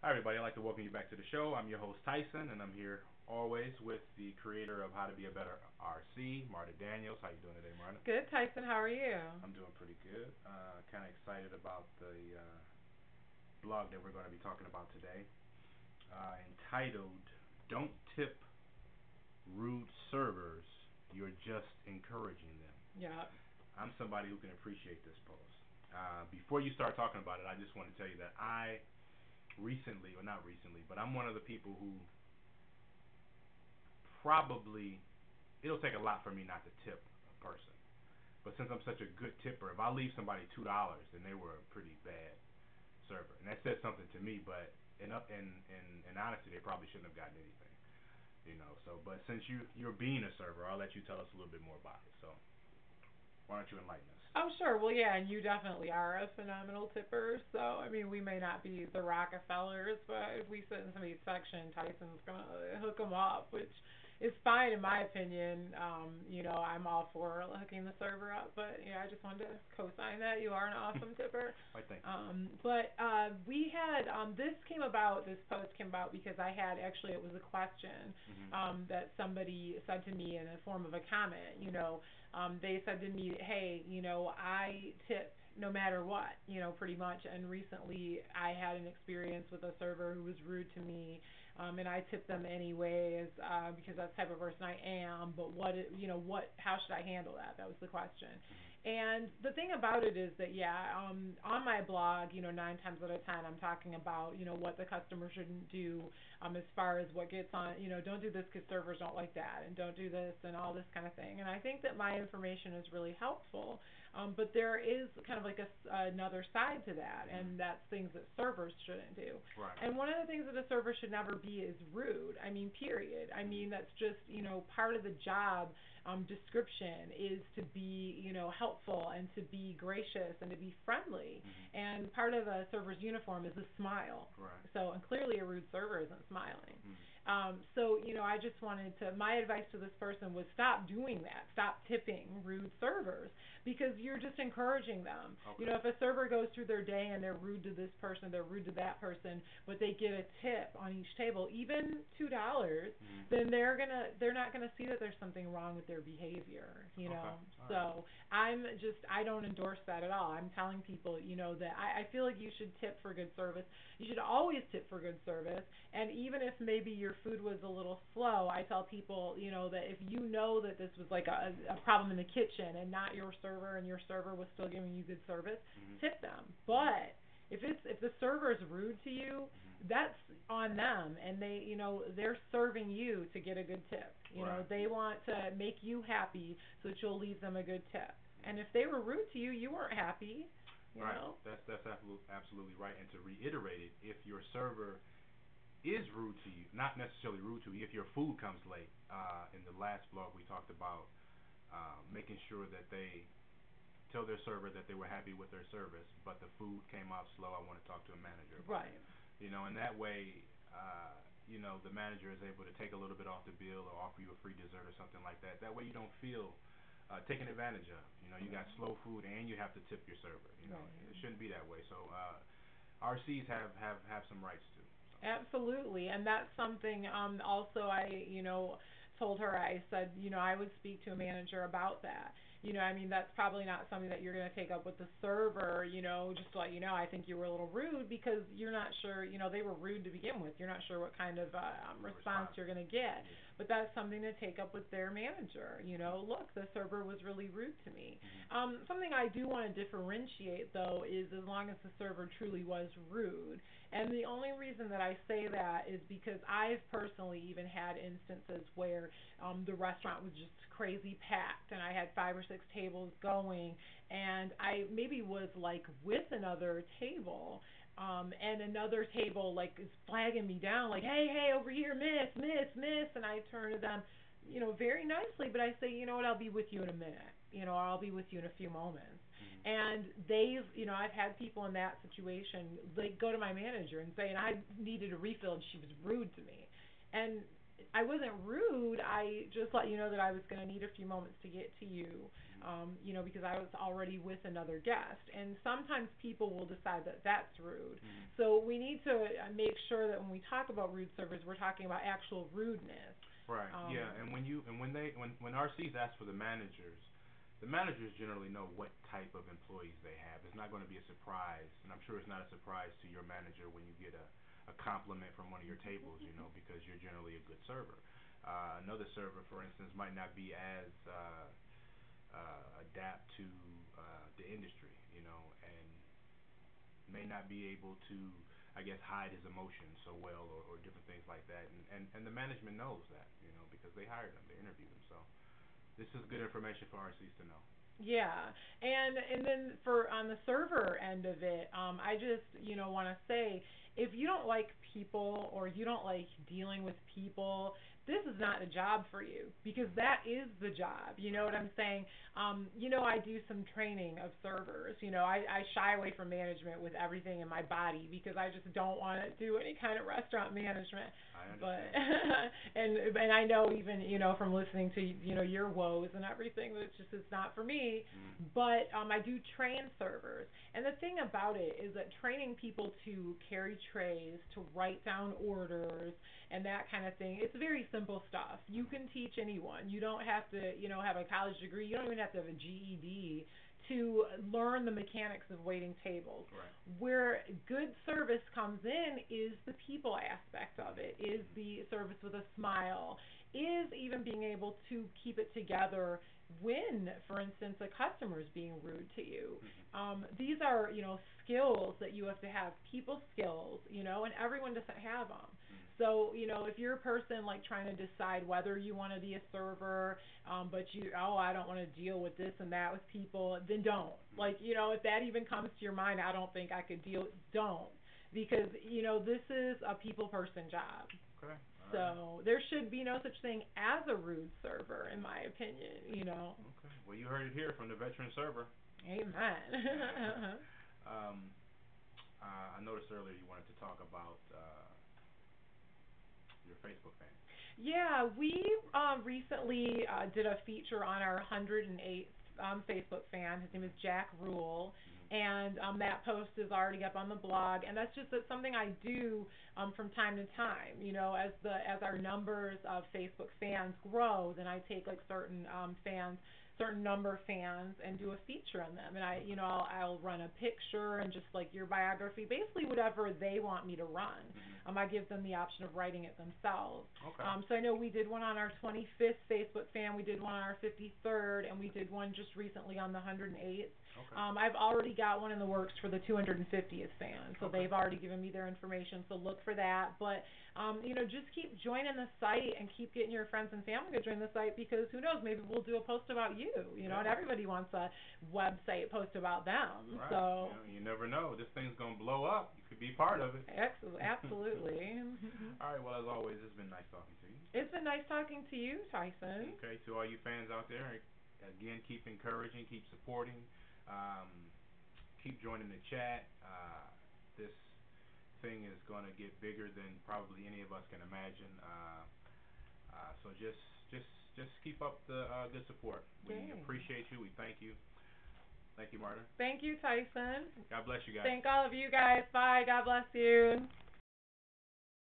Hi, everybody. I'd like to welcome you back to the show. I'm your host, Tyson, and I'm here always with the creator of How to Be a Better RC, Marta Daniels. How you doing today, Marta? Good, Tyson. How are you? I'm doing pretty good. Kind of excited about the blog that we're going to be talking about today, entitled "Don't Tip Rude Servers. You're Just Encouraging Them." Yeah. I'm somebody who can appreciate this post. Before you start talking about it, I just want to tell you that I recently, or not recently, but I'm one of the people who probably it'll take a lot for me not to tip a person. But since I'm such a good tipper, if I leave somebody $2, then they were a pretty bad server, and that says something to me. But in honesty, they probably shouldn't have gotten anything, you know. So, but since you're being a server, I'll let you tell us a little bit more about it. So, why don't you enlighten us? Oh, sure. Well, yeah, and you definitely are a phenomenal tipper. So, I mean, we may not be the Rockefellers, but if we sit in somebody's section, Tyson's going to hook them up, which is fine in my opinion. I'm all for hooking the server up, but, yeah, I just wanted to co-sign that. You are an awesome tipper. Why, thank you. This post came about because I had, actually, it was a question that somebody said to me in the form of a comment, they said to me, hey, I tip no matter what, pretty much. And recently I had an experience with a server who was rude to me, and I tipped them anyways, because that's the type of person I am. But how should I handle that? That was the question. And the thing about it is that, yeah, on my blog, 9 times out of 10, I'm talking about, what the customer shouldn't do, as far as what gets on, don't do this because servers don't like that, and don't do this, and all this kind of thing. And I think that my information is really helpful, but there is kind of like another side to that, and that's things that servers shouldn't do. Right. And one of the things that a server should never be is rude. I mean, period. I mean, that's just, part of the job description is to be, helpful and to be gracious and to be friendly. And part of a server's uniform is a smile. Right. So, and clearly a rude server isn't smiling. Mm-hmm. I just wanted to, my advice to this person was stop doing that. Stop tipping rude servers, because you're just encouraging them. Okay. If a server goes through their day and they're rude to this person, they're rude to that person, but they get a tip on each table, even $2, then they're not gonna see that there's something wrong with their behavior. Okay. So I don't endorse that at all. I'm telling people, that I feel like you should tip for good service. You should always tip for good service, and even if maybe your food was a little slow, I tell people, that if you know that this was like a problem in the kitchen and not your server, and your server was still giving you good service, tip them. But if the server is rude to you, that's on them, and they're serving you to get a good tip. Right. They want to make you happy so that you'll leave them a good tip. And if they were rude to you, you weren't happy. Right. That's absolutely right. And to reiterate it, if your server is rude to you, not necessarily rude to you, if your food comes late, in the last blog we talked about making sure that they tell their server that they were happy with their service, but the food came out slow. I want to talk to a manager about Right. it. And that way, the manager is able to take a little bit off the bill or offer you a free dessert or something like that. That way you don't feel taken advantage of. You got slow food and you have to tip your server. It shouldn't be that way. So RCs have some rights too. So. Absolutely, and that's something. Also, told her. I said, I would speak to a manager about that. I mean, that's probably not something that you're going to take up with the server. Just to let you know, I think you were a little rude because you're not sure. They were rude to begin with. You're not sure what kind of response you're going to get. But that's something to take up with their manager. Look, the server was really rude to me. Something I do want to differentiate, though, is as long as the server truly was rude. And the only reason that I say that is because I've personally even had instances where the restaurant was just crazy packed, and I had 5 or 6 tables going, and I maybe was like with another table, and another table like is flagging me down, like, hey, over here, miss, and I turn to them, very nicely, but I say, what, I'll be with you in a minute. I'll be with you in a few moments. And I've had people in that situation, like, go to my manager and say, and I needed a refill, and she was rude to me. And I wasn't rude. I just let you know that I was going to need a few moments to get to you. you know, because I was already with another guest. And sometimes people will decide that that's rude. So we need to make sure that when we talk about rude servers, we're talking about actual rudeness. Right. Yeah. And when RCs ask for the managers generally know what type of employees they have. It's not going to be a surprise, and I'm sure it's not a surprise to your manager when you get a compliment from one of your tables, you know, because you're generally a good server. Another server, for instance, might not be as adapt to the industry, you know, and may not be able to, I guess, hide his emotions so well, or different things like that. And the management knows that, you know, because they hired them, they interviewed them. So this is good information for RCs to know. Yeah, and then for on the server end of it, I just want to say, if you don't like people or you don't like dealing with people, this is not a job for you, because that is the job. You know what I'm saying? I do some training of servers. I shy away from management with everything in my body because I just don't want to do any kind of restaurant management. I But understand. and I know, even from listening to your woes and everything, that it's not for me. But I do train servers, and the thing about it is that training people to carry trays, to write down orders, and that kind of thing, it's very simple stuff. You can teach anyone. You don't have to have a college degree. You don't even have to have a GED to learn the mechanics of waiting tables. Right. Where good service comes in is the people aspect of it, is the service with a smile, is even being able to keep it together when, for instance, a customer is being rude to you. These are, skills that you have to have, people skills, and everyone doesn't have them. So, if you're a person like trying to decide whether you want to be a server, but I don't want to deal with this and that with people, then don't. Like, if that even comes to your mind, I don't think I could don't. Because, this is a people person job. Okay. So there should be no such thing as a rude server, in my opinion. Okay. Well, you heard it here from the veteran server. Amen. I noticed earlier you wanted to talk about your Facebook fan. Yeah, we recently did a feature on our 108th Facebook fan. His name is Jack Rule, and that post is already up on the blog. And that's something I do from time to time. As our numbers of Facebook fans grow, then I take like certain number of fans, and do a feature on them. And I'll run a picture and just like your biography, basically whatever they want me to run. I give them the option of writing it themselves. Okay. So I know we did one on our 25th Facebook fan, we did one on our 53rd, and we did one just recently on the 108th. Okay. I've already got one in the works for the 250th fan, so Okay. they've already given me their information, so look for that. But just keep joining the site and keep getting your friends and family to join the site, because who knows, maybe we'll do a post about you, and everybody wants a website post about them. Right. So you never know. This thing's going to blow up. You could be part of it. Absolutely. All right, well, as always, it's been nice talking to you. It's been nice talking to you, Tyson. Okay, to all you fans out there, again, keep encouraging, keep supporting, keep joining the chat. This thing is going to get bigger than probably any of us can imagine. So just keep up the good support. We appreciate you. We thank you. Thank you, Marta. Thank you, Tyson. God bless you guys. Thank all of you guys. Bye. God bless you.